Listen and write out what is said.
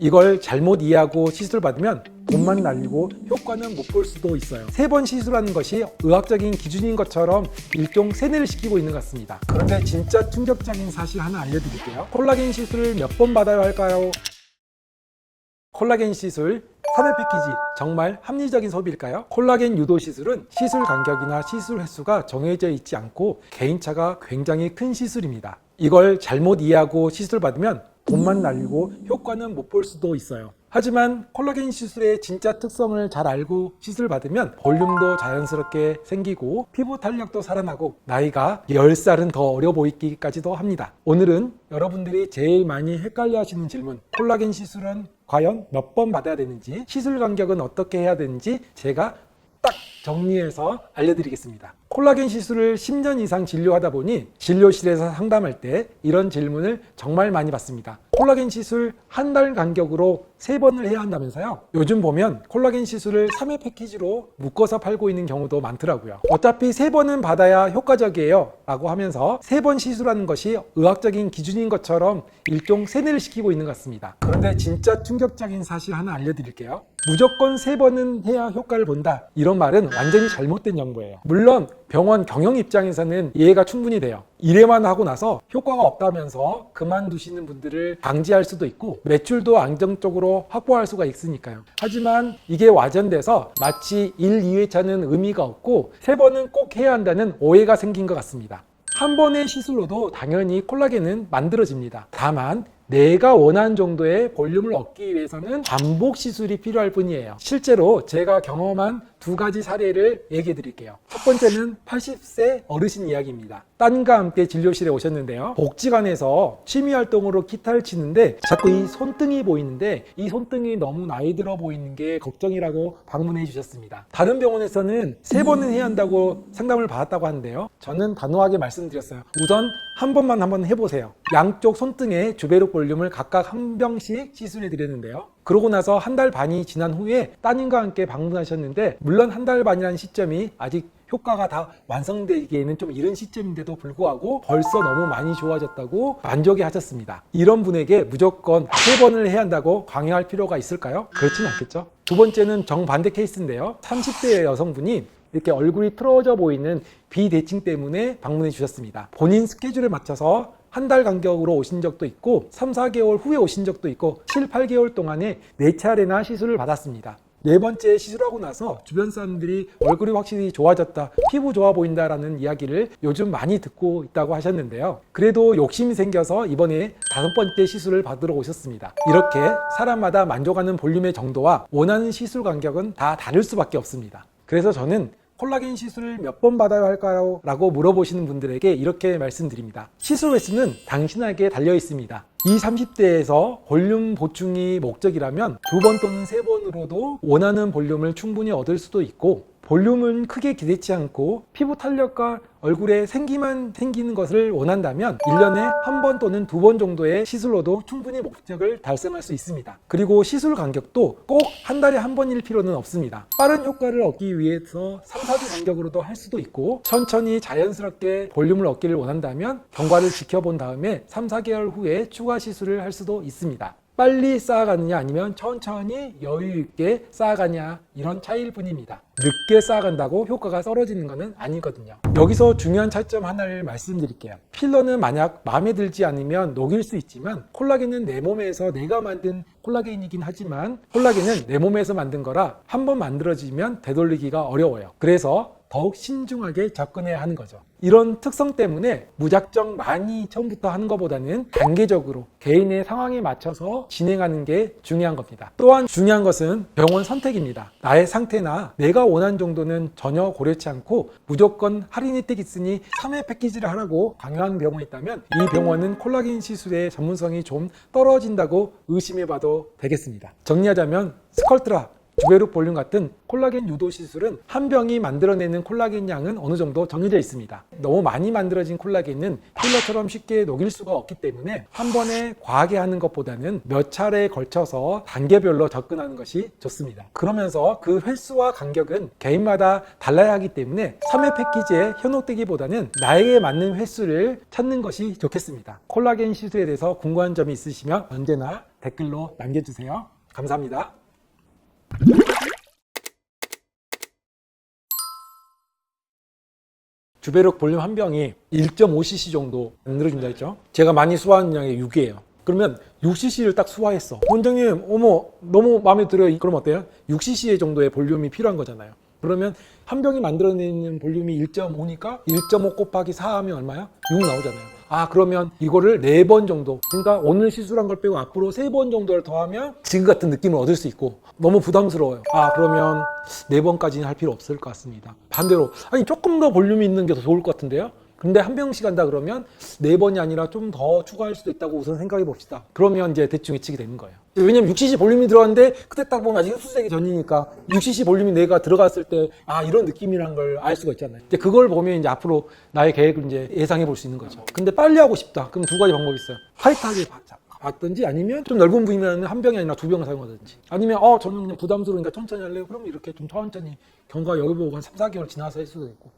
이걸 잘못 이해하고 시술받으면 돈만 날리고 효과는 못 볼 수도 있어요. 3번 시술하는 것이 의학적인 기준인 것처럼 일종 세뇌를 시키고 있는 것 같습니다. 그런데 진짜 충격적인 사실 하나 알려드릴게요. 콜라겐 시술을 몇 번 받아야 할까요? 콜라겐 시술 3회 패키지 정말 합리적인 소비일까요? 콜라겐 유도 시술은 시술 간격이나 시술 횟수가 정해져 있지 않고 개인차가 굉장히 큰 시술입니다. 이걸 잘못 이해하고 시술받으면 돈만 날리고 효과는 못 볼 수도 있어요. 하지만 콜라겐 시술의 진짜 특성을 잘 알고 시술받으면 볼륨도 자연스럽게 생기고 피부 탄력도 살아나고 나이가 10살은 더 어려 보이기까지도 합니다. 오늘은 여러분들이 제일 많이 헷갈려 하시는 질문, 콜라겐 시술은 과연 몇 번 받아야 되는지, 시술 간격은 어떻게 해야 되는지 제가 딱 정리해서 알려드리겠습니다. 콜라겐 시술을 10년 이상 진료하다 보니 진료실에서 상담할 때 이런 질문을 정말 많이 받습니다. 콜라겐 시술 한 달 간격으로 3번을 해야 한다면서요? 요즘 보면 콜라겐 시술을 3회 패키지로 묶어서 팔고 있는 경우도 많더라고요. 어차피 3번은 받아야 효과적이에요 라고 하면서 3번 시술하는 것이 의학적인 기준인 것처럼 일종 세뇌를 시키고 있는 것 같습니다. 그런데 진짜 충격적인 사실 하나 알려드릴게요. 무조건 3번은 해야 효과를 본다, 이런 말은 완전히 잘못된 정보예요. 물론 병원 경영 입장에서는 이해가 충분히 돼요. 1회만 하고 나서 효과가 없다면서 그만두시는 분들을 방지할 수도 있고 매출도 안정적으로 확보할 수가 있으니까요. 하지만 이게 와전돼서 마치 1, 2회차는 의미가 없고 3번은 꼭 해야 한다는 오해가 생긴 것 같습니다. 한 번의 시술로도 당연히 콜라겐은 만들어집니다. 다만 내가 원하는 정도의 볼륨을 얻기 위해서는 반복 시술이 필요할 뿐이에요. 실제로 제가 경험한 2가지 사례를 얘기해 드릴게요. 첫 번째는 80세 어르신 이야기입니다. 따님과 함께 진료실에 오셨는데요. 복지관에서 취미활동으로 기타를 치는데 자꾸 이 손등이 보이는데 이 손등이 너무 나이 들어 보이는 게 걱정이라고 방문해 주셨습니다. 다른 병원에서는 3번은 해야 한다고 상담을 받았다고 하는데요. 저는 단호하게 말씀드렸어요. 우선 한 번만 한번 해보세요. 양쪽 손등에 주베르 볼륨을 각각 한 병씩 시술해 드렸는데요. 그러고 나서 한 달 반이 지난 후에 따님과 함께 방문하셨는데, 물론 한 달 반이라는 시점이 아직 효과가 다 완성되기에는 좀 이른 시점인데도 불구하고 벌써 너무 많이 좋아졌다고 만족해 하셨습니다. 이런 분에게 무조건 3번을 해야 한다고 강요할 필요가 있을까요? 그렇진 않겠죠. 두 번째는 정반대 케이스인데요. 30대 여성분이 이렇게 얼굴이 틀어져 보이는 비대칭 때문에 방문해 주셨습니다. 본인 스케줄에 맞춰서 한 달 간격으로 오신 적도 있고 3, 4개월 후에 오신 적도 있고 7, 8개월 동안에 4차례나 시술을 받았습니다. 4번째 시술하고 나서 주변 사람들이 얼굴이 확실히 좋아졌다, 피부 좋아 보인다라는 이야기를 요즘 많이 듣고 있다고 하셨는데요. 그래도 욕심이 생겨서 이번에 5번째 시술을 받으러 오셨습니다. 이렇게 사람마다 만족하는 볼륨의 정도와 원하는 시술 간격은 다 다를 수밖에 없습니다. 그래서 저는 콜라겐 시술을 몇 번 받아야 할까요? 라고 물어보시는 분들에게 이렇게 말씀드립니다. 시술 횟수는 당신에게 달려 있습니다. 20, 30대에서 볼륨 보충이 목적이라면 2번 또는 3번으로도 원하는 볼륨을 충분히 얻을 수도 있고, 볼륨은 크게 기대치 않고 피부 탄력과 얼굴에 생기만 생기는 것을 원한다면 1년에 1번 또는 2번 정도의 시술로도 충분히 목적을 달성할 수 있습니다. 그리고 시술 간격도 꼭 한 달에 한 번일 필요는 없습니다. 빠른 효과를 얻기 위해서 3, 4주 간격으로도 할 수도 있고, 천천히 자연스럽게 볼륨을 얻기를 원한다면 경과를 지켜본 다음에 3, 4개월 후에 추가 시술을 할 수도 있습니다. 빨리 쌓아가느냐 아니면 천천히 여유 있게 쌓아가냐, 이런 차이일 뿐입니다. 늦게 쌓아간다고 효과가 떨어지는 것은 아니거든요. 여기서 중요한 차이점 하나를 말씀드릴게요. 필러는 만약 마음에 들지 않으면 녹일 수 있지만 콜라겐은 내 몸에서 내가 만든 콜라겐이긴 하지만 콜라겐은 내 몸에서 만든 거라 한번 만들어지면 되돌리기가 어려워요. 그래서 더욱 신중하게 접근해야 하는 거죠. 이런 특성 때문에 무작정 많이 처음부터 하는 것보다는 단계적으로 개인의 상황에 맞춰서 진행하는 게 중요한 겁니다. 또한 중요한 것은 병원 선택입니다. 나의 상태나 내가 원하는 정도는 전혀 고려치 않고 무조건 할인 혜택이 있으니 3회 패키지를 하라고 강요하는 병원이 있다면 이 병원은 콜라겐 시술의 전문성이 좀 떨어진다고 의심해봐도 되겠습니다. 정리하자면 스컬트라, 주베르 볼륨 같은 콜라겐 유도 시술은 한 병이 만들어내는 콜라겐 양은 어느 정도 정해져 있습니다. 너무 많이 만들어진 콜라겐은 필러처럼 쉽게 녹일 수가 없기 때문에 한 번에 과하게 하는 것보다는 몇 차례에 걸쳐서 단계별로 접근하는 것이 좋습니다. 그러면서 그 횟수와 간격은 개인마다 달라야 하기 때문에 3회 패키지에 현혹되기보다는 나에게 맞는 횟수를 찾는 것이 좋겠습니다. 콜라겐 시술에 대해서 궁금한 점이 있으시면 언제나 댓글로 남겨주세요. 감사합니다. 주베록 볼륨 한 병이 1.5cc 정도 만들어준다 했죠. 제가 많이 수화하는 양이 6이에요. 그러면 6cc를 딱 수화했어. 원장님, 어머, 너무 마음에 들어요. 그럼 어때요? 6cc 정도의 볼륨이 필요한 거잖아요. 그러면 한 병이 만들어내는 볼륨이 1.5니까 1.5 곱하기 4 하면 얼마야? 6 나오잖아요. 아, 그러면 이거를 4번 정도, 그러니까 오늘 시술한 걸 빼고 앞으로 3번 정도를 더하면 지금 같은 느낌을 얻을 수 있고 너무 부담스러워요. 아, 그러면 4번까지는 할 필요 없을 것 같습니다. 반대로 아니 조금 더 볼륨이 있는 게 더 좋을 것 같은데요? 근데 한 병씩 한다 그러면 4번이 아니라 좀 더 추가할 수도 있다고 우선 생각해 봅시다. 그러면 이제 대충 예측이 되는 거예요. 왜냐면 6cc 볼륨이 들어갔는데 그때 딱 보면 아직 흡수되기 전이니까 6cc 볼륨이 내가 들어갔을 때 아, 이런 느낌이란 걸 알 수가 있잖아요. 이제 그걸 보면 이제 앞으로 나의 계획을 이제 예상해 볼 수 있는 거죠. 근데 빨리 하고 싶다. 그럼 두 가지 방법이 있어요. 타이트하게 받든지 아니면 좀 넓은 부위면 한 병이 아니라 2병을 사용하든지 아니면 저는 그냥 부담스러우니까 천천히 할래요. 그럼 이렇게 좀 천천히 경과 여기보고 한 3, 4개월 지나서 할 수도 있고